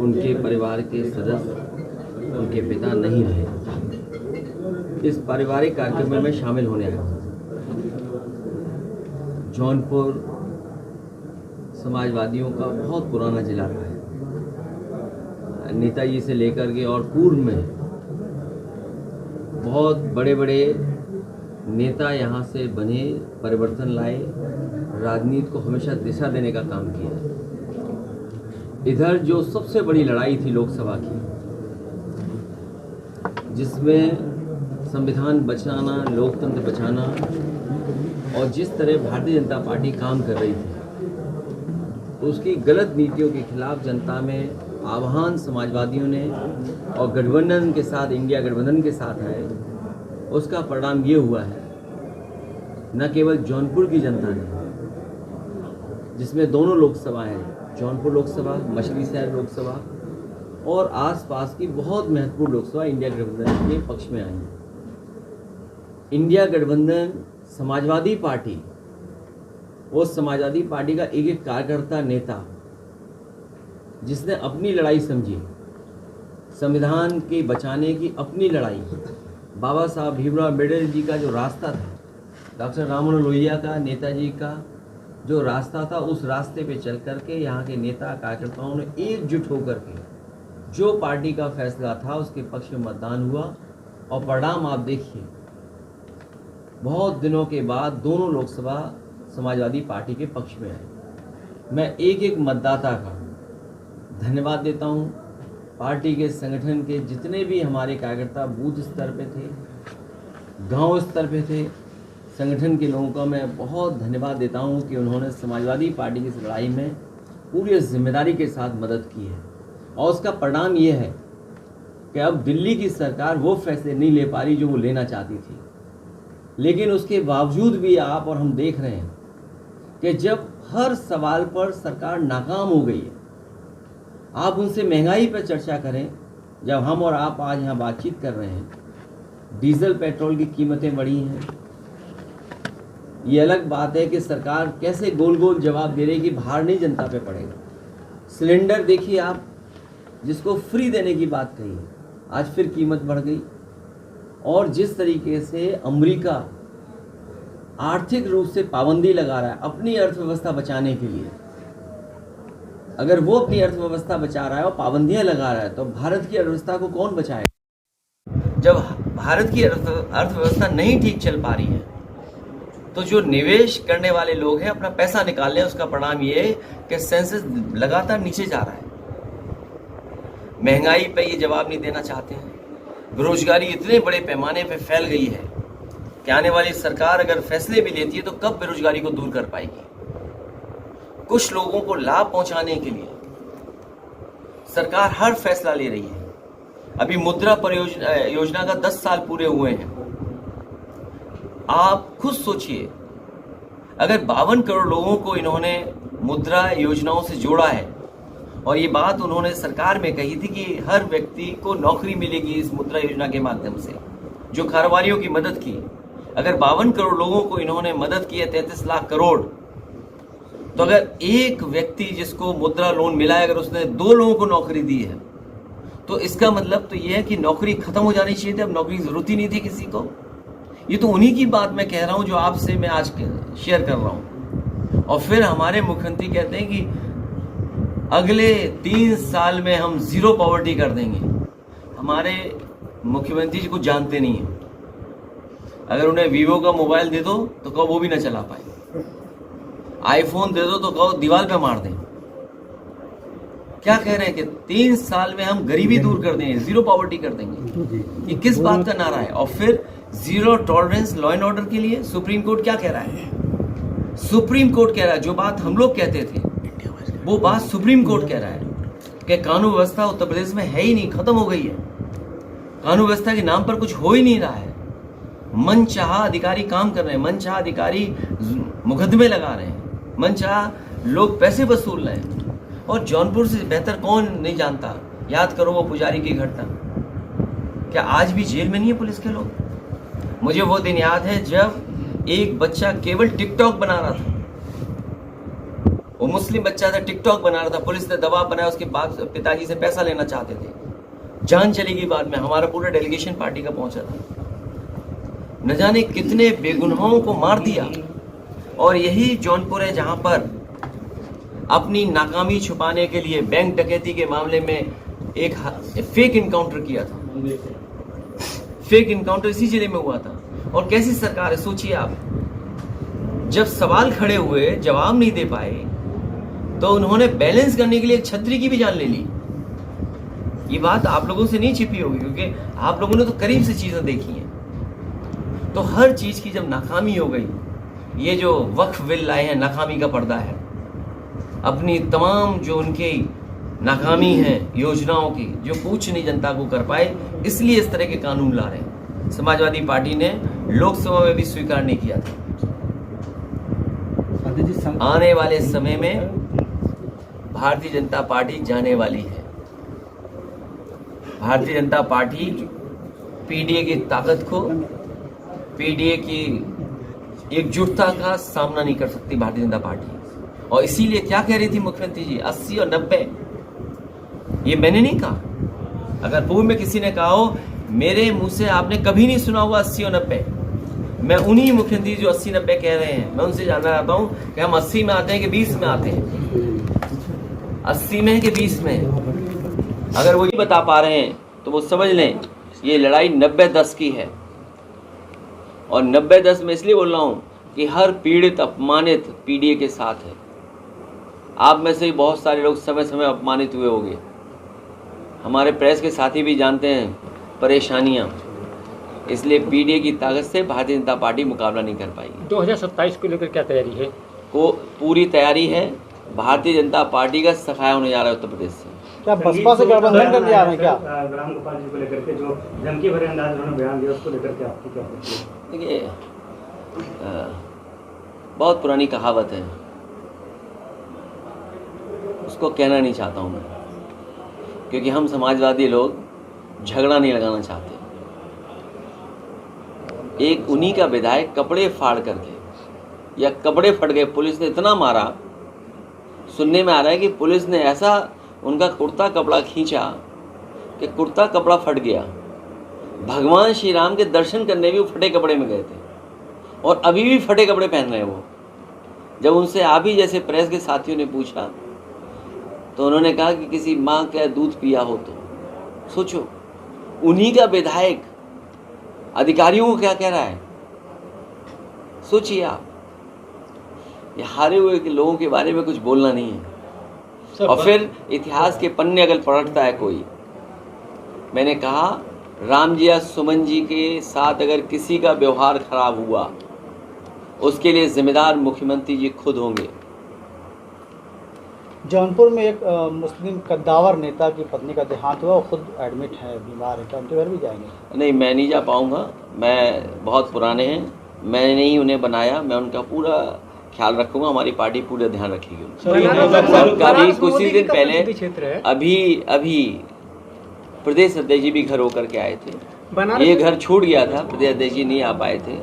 उनके परिवार के सदस्य उनके पिता नहीं रहे। इस पारिवारिक कार्यक्रम में मैं शामिल होने आया हूँ। जौनपुर समाजवादियों का बहुत पुराना जिला रहा है। नेताजी से लेकर के और पूर्व में बहुत बड़े बड़े नेता यहाँ से बने, परिवर्तन लाए, राजनीति को हमेशा दिशा देने का काम किया। इधर जो सबसे बड़ी लड़ाई थी लोकसभा की, जिसमें संविधान बचाना, लोकतंत्र बचाना और जिस तरह भारतीय जनता पार्टी काम कर रही थी, उसकी गलत नीतियों के खिलाफ जनता में आह्वान समाजवादियों ने और गठबंधन के साथ, इंडिया गठबंधन के साथ है। उसका परिणाम ये हुआ है, न केवल जौनपुर की जनता ने, जिसमें दोनों लोकसभा हैं, जौनपुर लोकसभा, मछली शहर लोकसभा और आसपास की बहुत महत्वपूर्ण लोकसभा इंडिया गठबंधन के पक्ष में आई है। इंडिया गठबंधन समाजवादी पार्टी, वो समाजवादी पार्टी का एक एक कार्यकर्ता, नेता, जिसने अपनी लड़ाई समझी, संविधान के बचाने की अपनी लड़ाई, बाबा साहब भीमराव अम्बेडकर जी का जो रास्ता था, डॉक्टर राममनोहर लोहिया का, नेताजी का जो रास्ता था, उस रास्ते पे चल करके यहाँ के नेता कार्यकर्ताओं ने एकजुट होकर के जो पार्टी का फैसला था उसके पक्ष में मतदान हुआ और परिणाम आप देखिए। बहुत दिनों के बाद दोनों लोकसभा समाजवादी पार्टी के पक्ष में आए। मैं एक एक मतदाता का धन्यवाद देता हूँ। पार्टी के संगठन के जितने भी हमारे कार्यकर्ता बूथ स्तर पे थे, गांव स्तर पे थे, संगठन के लोगों का मैं बहुत धन्यवाद देता हूं कि उन्होंने समाजवादी पार्टी की इस लड़ाई में पूरी जिम्मेदारी के साथ मदद की है। और उसका परिणाम ये है कि अब दिल्ली की सरकार वो फैसले नहीं ले पा रही जो वो लेना चाहती थी। लेकिन उसके बावजूद भी आप और हम देख रहे हैं कि जब हर सवाल पर सरकार नाकाम हो गई है, आप उनसे महंगाई पर चर्चा करें, जब हम और आप आज यहाँ बातचीत कर रहे हैं, डीजल पेट्रोल की कीमतें बढ़ी हैं। ये अलग बात है कि सरकार कैसे गोल गोल जवाब दे रही है कि भार नहीं जनता पे पड़ेगा। सिलेंडर देखिए आप, जिसको फ्री देने की बात कही है, आज फिर कीमत बढ़ गई। और जिस तरीके से अमेरिका आर्थिक रूप से पाबंदी लगा रहा है अपनी अर्थव्यवस्था बचाने के लिए, अगर वो अपनी अर्थव्यवस्था बचा रहा है और पाबंदियां लगा रहा है, तो भारत की अर्थव्यवस्था को कौन बचाएगा? जब भारत की अर्थव्यवस्था नहीं ठीक चल पा रही है, तो जो निवेश करने वाले लोग हैं अपना पैसा निकाल रहे हैं। उसका परिणाम ये है कि सेंसेस लगातार नीचे जा रहा है। महंगाई पे ये जवाब नहीं देना चाहते हैं। बेरोजगारी इतने बड़े पैमाने पे फैल गई है कि आने वाली सरकार अगर फैसले भी लेती है तो कब बेरोजगारी को दूर कर पाएगी। कुछ लोगों को लाभ पहुंचाने के लिए सरकार हर फैसला ले रही है। अभी मुद्रा योजना का 10 साल पूरे हुए हैं। आप खुद सोचिए, अगर 52 करोड़ लोगों को इन्होंने मुद्रा योजनाओं से जोड़ा है और ये बात उन्होंने सरकार में कही थी कि हर व्यक्ति को नौकरी मिलेगी इस मुद्रा योजना के माध्यम से, जो कारोबारियों की मदद की। अगर 52 करोड़ लोगों को इन्होंने मदद की है, 33 लाख करोड़, तो अगर एक व्यक्ति जिसको मुद्रा लोन मिला है, अगर उसने 2 लोगों को नौकरी दी है, तो इसका मतलब तो यह है कि नौकरी खत्म हो जानी चाहिए थी, अब नौकरी की जरूरत ही नहीं थी किसी को। ये तो उन्हीं की बात मैं कह रहा हूं जो आपसे मैं आज शेयर कर रहा हूं। और फिर हमारे मुख्यमंत्री कहते हैं कि अगले 3 साल में हम जीरो पॉवर्टी कर देंगे। हमारे मुख्यमंत्री जी को जानते नहीं है। अगर उन्हें वीवो का मोबाइल दे दो तो कहो वो भी ना चला पाए, आईफोन दे दो तो कहो दीवार पे मार दें। क्या कह रहे हैं कि 3 साल में हम गरीबी दूर कर देंगे, जीरो पॉवर्टी कर देंगे। ये किस बात का नारा है? और फिर zero tolerance law and order के लिए सुप्रीम कोर्ट क्या कह रहा है? सुप्रीम कोर्ट कह रहा है जो बात हम लोग कहते थे वो बात सुप्रीम कोर्ट कह रहा है कि कानून व्यवस्था उत्तर प्रदेश में है ही नहीं, खत्म हो गई है। कानून व्यवस्था के नाम पर कुछ हो ही नहीं रहा है। मनचाहा अधिकारी काम कर रहे हैं, मनचाहा अधिकारी मुकदमे लगा रहे हैं, मनचाहा लोग पैसे वसूल रहे हैं। और जौनपुर से बेहतर कौन नहीं जानता, याद करो वो पुजारी की घटना। क्या आज भी जेल में नहीं है पुलिस के लोग? मुझे वो दिन याद है जब एक बच्चा केवल टिकटॉक बना रहा था, वो मुस्लिम बच्चा था, टिकटॉक बना रहा था, पुलिस ने दबाव बनाया, उसके बाप पिताजी से पैसा लेना चाहते थे, जान चली गई बाद में। हमारा पूरा डेलीगेशन पार्टी का पहुंचा था। न जाने कितने बेगुनाहों को मार दिया। और यही जौनपुर है जहां पर अपनी नाकामी छुपाने के लिए बैंक डकैती के मामले में एक फेक इनकाउंटर किया था। फेक इनकाउंटर इसी जिले में हुआ था। और कैसी सरकार है, सोचिए आप। जब सवाल खड़े हुए, जवाब नहीं दे पाए, तो उन्होंने बैलेंस करने के लिए एक छतरी की भी जान ले ली। ये बात आप लोगों से नहीं छिपी होगी, क्योंकि आप लोगों ने तो करीब से चीजें देखी हैं। तो हर चीज की जब नाकामी हो गई, ये जो वक्फ बिल लाए हैं, नाकामी का पर्दा है। अपनी तमाम जो उनकी नाकामी है योजनाओं की, जो कुछ नहीं जनता को कर पाए, इसलिए इस तरह के कानून ला रहे हैं। समाजवादी पार्टी ने लोकसभा में भी स्वीकार नहीं किया था। आने वाले समय में भारतीय जनता पार्टी जाने वाली है। भारतीय जनता पार्टी पीडीए की ताकत को, पीडीए की एकजुटता का सामना नहीं कर सकती भारतीय जनता पार्टी। और इसीलिए क्या कह रही थी मुख्यमंत्री जी, 80 और 90, ये मैंने नहीं कहा। अगर पूर्व में किसी ने कहा हो, मेरे मुंह से आपने कभी नहीं सुना होगा 80 और 90। मैं उन्हीं मुख्यमंत्री जो 80-90 कह रहे हैं, मैं उनसे जानना चाहता हूं कि हम 80 में आते हैं कि 20 में आते हैं, 80 में है कि 20 में है। अगर वो ये बता पा रहे हैं तो वो समझ लें ये लड़ाई 90-10 की है। और 90-10 में इसलिए बोल रहा हूं कि हर पीड़ित अपमानित पीडीए के साथ है। आप में से ही बहुत सारे लोग समय समय अपमानित हुए होंगे। हमारे प्रेस के साथी भी जानते हैं परेशानियां। इसलिए पीडीए की ताकत से भारतीय जनता पार्टी मुकाबला नहीं कर पाएगी। 2027 को लेकर क्या तैयारी है? को पूरी तैयारी है। भारतीय जनता पार्टी का सफाया होने जा रहा है उत्तर प्रदेश से। क्या बसपा से गठबंधन करने जा रहे हैं क्या? राम गोपाल जी को लेकर के जो धमकी भरे अंदाज उन्होंने बयान दिया, उसको लेकर के आपकी क्या प्रतिक्रिया? देखिए, बहुत पुरानी कहावत है, उसको कहना नहीं चाहता हूँ मैं, क्योंकि हम समाजवादी लोग झगड़ा नहीं लगाना चाहते। एक उन्हीं का विधायक कपड़े फाड़ करके, या कपड़े फट गए, पुलिस ने इतना मारा, सुनने में आ रहा है कि पुलिस ने ऐसा उनका कुर्ता कपड़ा खींचा कि कुर्ता कपड़ा फट गया। भगवान श्री राम के दर्शन करने भी वो फटे कपड़े में गए थे, और अभी भी फटे कपड़े पहन रहे हैं वो। जब उनसे आप ही जैसे प्रेस के साथियों ने पूछा तो उन्होंने कहा कि किसी माँ का दूध पिया हो। तो सोचो, उन्हीं का विधायक अधिकारियों को क्या कह रहा है, सोचिए आप। ये हारे हुए के लोगों के बारे में कुछ बोलना नहीं है। और फिर इतिहास के पन्ने अगर पलटता है कोई, मैंने कहा राम जी या सुमन जी के साथ अगर किसी का व्यवहार खराब हुआ, उसके लिए जिम्मेदार मुख्यमंत्री जी खुद होंगे। जौनपुर में एक मुस्लिम कद्दावर नेता की पत्नी का देहांत हुआ, वो खुद एडमिट है, बीमार है, क्या उनके घर भी जाएंगे? नहीं, मैं नहीं जा पाऊँगा। मैं बहुत पुराने हैं, मैंने ही उन्हें बनाया, मैं उनका पूरा ख्याल रखूंगा। हमारी पार्टी पूरा ध्यान रखेगी उनका भी। कुछ ही दिन पहले अभी प्रदेश अध्यक्ष जी भी घर होकर के आए थे। ये घर छूट गया था, प्रदेश अध्यक्ष जी नहीं आ पाए थे।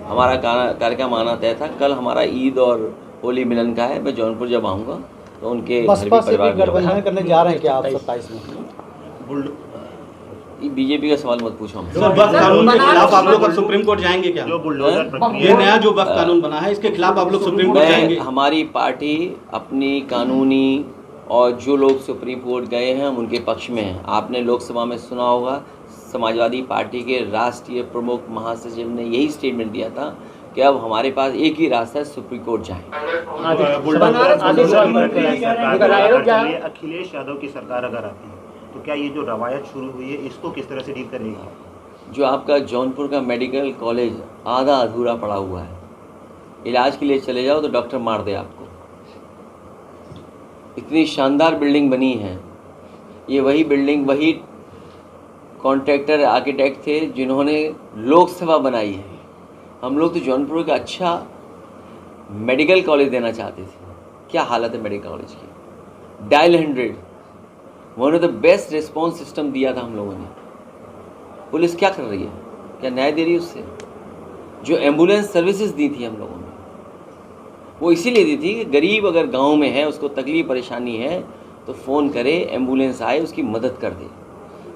हमारा कार्यक्रम आना तय था। कल हमारा ईद और होली मिलन का है। मैं जौनपुर जब आऊँगा तो उनके बसपा से भी गठबंधन करने जा रहे हैं क्या आप 27 में? बीजेपी का सवाल मत पूछो। सर, वक्फ कानून के खिलाफ आप लोग सुप्रीम कोर्ट जाएंगे क्या? ये नया जो वक्फ कानून बना है, इसके खिलाफ आप लोग सुप्रीम कोर्ट जाएंगे? हमारी पार्टी अपनी कानूनी, और जो लोग सुप्रीम कोर्ट गए हैं हम उनके पक्ष में हैं। आपने लोकसभा में सुना होगा, समाजवादी पार्टी के राष्ट्रीय प्रमुख महासचिव ने यही स्टेटमेंट दिया था कि अब हमारे पास एक ही रास्ता है, सुप्रीम कोर्ट जाएं। अखिलेश यादव की सरकार अगर आती है तो क्या ये जो रवायत शुरू हुई है इसको किस तरह से डील करेगी? जो आपका जौनपुर का मेडिकल कॉलेज आधा अधूरा पड़ा हुआ है, इलाज के लिए चले जाओ तो डॉक्टर मार दे आपको। इतनी शानदार बिल्डिंग बनी है। ये वही बिल्डिंग, वही कॉन्ट्रैक्टर आर्किटेक्ट थे जिन्होंने लोकसभा बनाई है। हम लोग तो जौनपुर का अच्छा मेडिकल कॉलेज देना चाहते थे। क्या हालत है मेडिकल कॉलेज की। Dial 100 one of the best response system दिया था हम लोगों ने। पुलिस क्या कर रही है, क्या न्याय दे रही है उससे? जो एम्बुलेंस सर्विसेज दी थी हम लोगों ने, वो इसीलिए दी थी कि गरीब अगर गांव में है, उसको तकलीफ परेशानी है तो फ़ोन करे, एम्बुलेंस आए, उसकी मदद कर दे।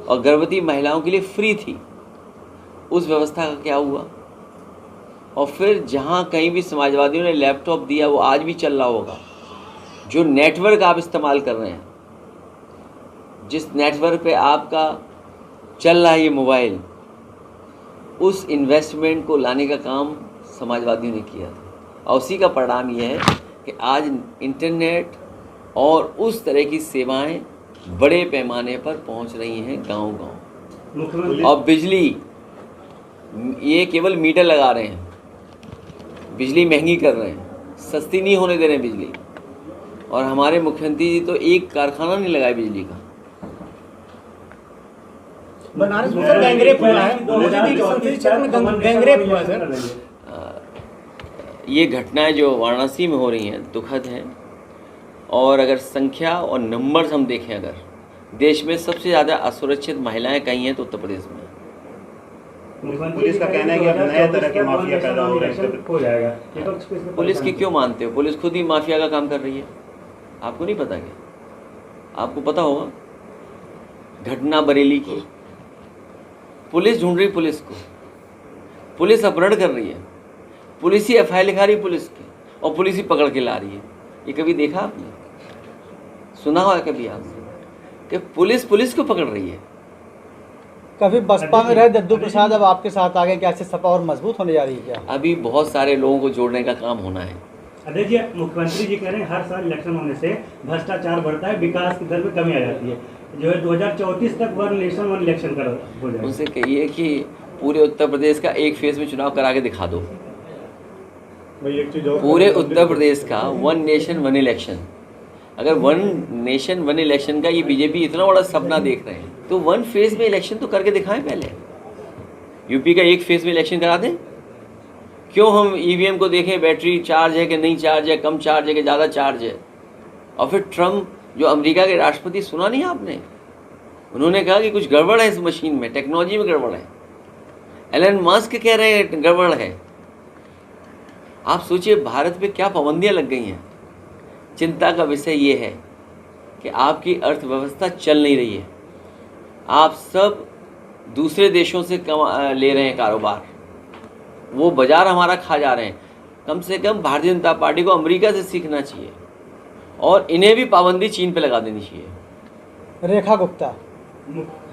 और गर्भवती महिलाओं के लिए फ्री थी। उस व्यवस्था का क्या हुआ? और फिर जहाँ कहीं भी समाजवादियों ने लैपटॉप दिया, वो आज भी चल रहा होगा। जो नेटवर्क आप इस्तेमाल कर रहे हैं, जिस नेटवर्क पे आपका चल रहा है ये मोबाइल, उस इन्वेस्टमेंट को लाने का काम समाजवादियों ने किया था। और उसी का परिणाम ये है कि आज इंटरनेट और उस तरह की सेवाएं बड़े पैमाने पर पहुंच रही हैं गांव-गांव। और बिजली, ये केवल मीटर लगा रहे हैं, बिजली महंगी कर रहे हैं, सस्ती नहीं होने दे रहे हैं बिजली। और हमारे मुख्यमंत्री जी तो एक कारखाना नहीं लगाए बिजली का। बनारस में सर गैंगरेप हुआ है, मोदी जी के संसदीय क्षेत्र में गैंगरेप हुआ है सर। ये घटनाएं जो वाराणसी में हो रही हैं दुखद हैं। और अगर संख्या और नंबर्स हम देखें, अगर देश में सबसे ज़्यादा असुरक्षित महिलाएं कहीं हैं तो उत्तर प्रदेश में। पुलिस का कहना है कि अब नए तरह के माफिया पैदा हो रहे हैं। पुलिस की क्यों मानते हो? पुलिस खुद ही माफिया का काम कर रही है। आपको नहीं पता क्या? आपको पता होगा। घटना बरेली की, पुलिस ढूंढ रही पुलिस को, पुलिस अपहरण कर रही है, पुलिस ही एफआईआर लिखा रही पुलिस की, और पुलिस ही पकड़ के ला रही है। ये कभी देखा आपने? सुना हुआ है कभी आपने कि पुलिस को पकड़ रही है? कभी बसपा में रहे दद्दू प्रसाद, अब आपके साथ आ गए, क्या इससे सपा और मजबूत होने जा रही है क्या? अभी बहुत सारे लोगों को जोड़ने का काम होना है। अध्यक्ष जी, मुख्यमंत्री जी कह रहे हैं हर साल इलेक्शन होने से भ्रष्टाचार बढ़ता है, विकास की दर में कमी आ जाती है, जो है 2034 तक वन नेशन वन इलेक्शन कर हो जाए। उनसे कहिए कि पूरे उत्तर प्रदेश का एक फेज में चुनाव करा के दिखा दो। पूरे उत्तर प्रदेश का वन नेशन वन इलेक्शन, अगर वन नेशन वन इलेक्शन का ये बीजेपी इतना बड़ा सपना देख रहे हैं तो वन फेज में इलेक्शन तो करके दिखाएं। पहले यूपी का एक फेज में इलेक्शन करा दें। क्यों हम ईवीएम को देखें, बैटरी चार्ज है कि नहीं चार्ज है, कम चार्ज है कि ज़्यादा चार्ज है। और फिर ट्रम्प जो अमेरिका के राष्ट्रपति, सुना नहीं आपने? उन्होंने कहा कि कुछ गड़बड़ है इस मशीन में, टेक्नोलॉजी में गड़बड़ है। एलन मस्क कह रहे हैं गड़बड़ है। आप सोचिए भारत पे क्या पाबंदियां लग गई हैं। चिंता का विषय ये है कि आपकी अर्थव्यवस्था चल नहीं रही है। आप सब दूसरे देशों से ले रहे हैं कारोबार, वो बाजार हमारा खा जा रहे हैं। कम से कम भारतीय जनता पार्टी को अमेरिका से सीखना चाहिए और इन्हें भी पाबंदी चीन पे लगा देनी चाहिए। रेखा गुप्ता,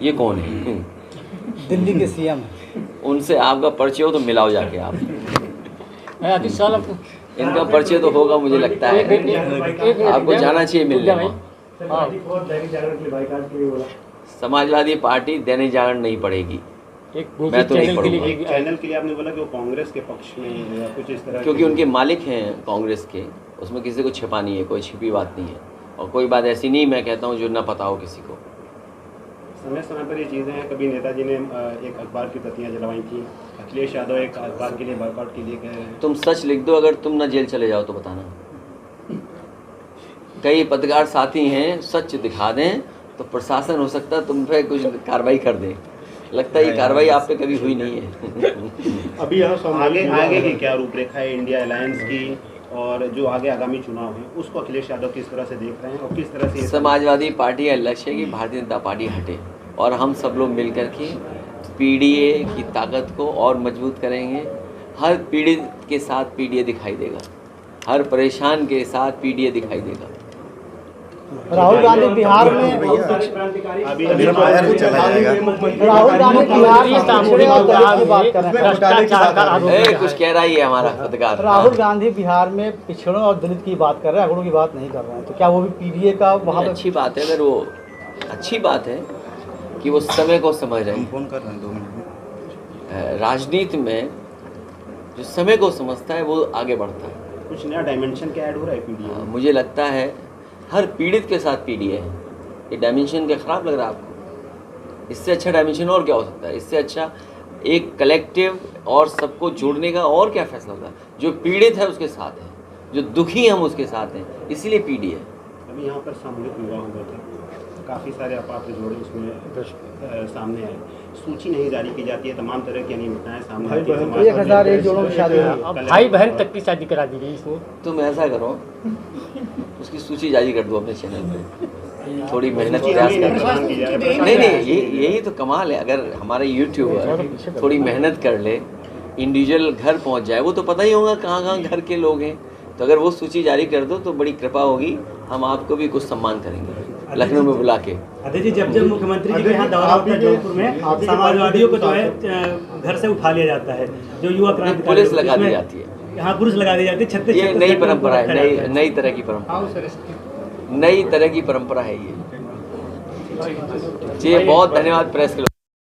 ये कौन है? दिल्ली के सीएम। उनसे आपका परिचय हो तो मिलाओ जाके आप। आतिश साल इनका परिचय तो होगा, मुझे लगता है आपको जाना चाहिए मिलने में। समाजवादी पार्टी दैनिक जागरण नहीं पढ़ेगी, मैं तो नहीं पढ़ूंगा। चैनल के लिए आपने बोला कि वो कांग्रेस के पक्ष में या कुछ इस तरह, क्योंकि उनके मालिक हैं कांग्रेस के, उसमें किसी को छिपा नहीं है, कोई छिपी बात नहीं है। और कोई बात ऐसी नहीं मैं कहता हूँ जो ना पता हो किसी को। समय समय पर ये चीज़ें हैं। कभी नेताजी ने एक अखबार की प्रतियां जलवाई थी, अखिलेश यादव एक अखबार के लिए बॉयकॉट के लिए कह रहे हैं। तुम सच लिख दो, अगर तुम ना जेल चले जाओ तो बताना। कई पत्रकार साथी हैं, सच दिखा दें तो प्रशासन हो सकता है तुम पे कुछ कार्रवाई कर दे। लगता है ये कार्रवाई आप पे कभी हुई नहीं है। अभी आगे की क्या रूपरेखा है इंडिया अलायंस की, और जो आगे आगामी चुनाव है उसको अखिलेश यादव किस तरह से देख रहे हैं और किस तरह से? समाजवादी पार्टी का लक्ष्य है कि भारतीय जनता पार्टी हटे और हम सब लोग मिलकर के पीडीए की ताकत को और मजबूत करेंगे। हर पीड़ित के साथ पीडीए दिखाई देगा, हर परेशान के साथ पीडीए दिखाई देगा। राहुल गांधी बिहार में अभी राहुल गांधी बिहार में पिछड़े और दलित की बात कर रहे हैं। कुछ कह रहा ही है हमारा पत्रकार। राहुल गांधी बिहार में पिछड़ों और दलित की बात कर रहे हैं, अगड़ों की बात नहीं कर रहे हैं, तो क्या वो भी पीडीए का वहाँ पे? अच्छी बात है, अगर वो अच्छी बात है कि वो समय को समझ रहे हैं। फोन कर रहे हैं 2 मिनट। राजनीति में जो समय को समझता है वो आगे बढ़ता है। कुछ नया डायमेंशन क्या ऐड हो रहा है पीडीए? मुझे लगता है हर पीड़ित के साथ पीडीए है। ये डायमेंशन क्या ख़राब लग रहा है आपको? इससे अच्छा डायमेंशन और क्या हो सकता है? इससे अच्छा एक कलेक्टिव और सबको जोड़ने का और क्या फैसला होगा? जो पीड़ित है उसके साथ है, जो दुखी हम उसके साथ हैं, इसीलिए पीडीए। अभी यहाँ पर सामूहिक विवाह हुआ था, काफ़ी सारे अपात्र जोड़े उसमें सामने आए। सूची नहीं जारी की जाती है, तमाम तरह की अनियमितताएं सामने आती है। 1001 जोड़ों की शादी हुई। अब भाई बहन तक की शादी करा दी गई इसमें। तुम ऐसा करो, उसकी सूची जारी कर दो अपने चैनल पे, थोड़ी मेहनत सूची प्रयास हमें कर। प्रदान की जाए। नहीं, यही तो कमाल है। अगर हमारे यूट्यूबर थोड़ी मेहनत कर ले, इंडिविजुअल घर पहुंच जाए, वो तो पता ही होगा कहाँ कहाँ घर के लोग हैं, तो अगर वो सूची जारी कर दो तो बड़ी कृपा होगी, हम आपको भी कुछ सम्मान करेंगे लखनऊ में बुला के। अध्यक्ष जी, जब मुख्यमंत्री जी का यहाँ दौरा होता है जोधपुर में, समाजवादियों को जो है घर से उठा लिया जाता है, जो युवा क्रांतिकारी पुलिस लगा दी जाती है, यहाँ पुलिस लगा दी जाती है। 36 ये नई परंपरा है, नई तरह की परंपरा, नई तरह की परंपरा है ये। जी बहुत धन्यवाद प्रेस के लोग।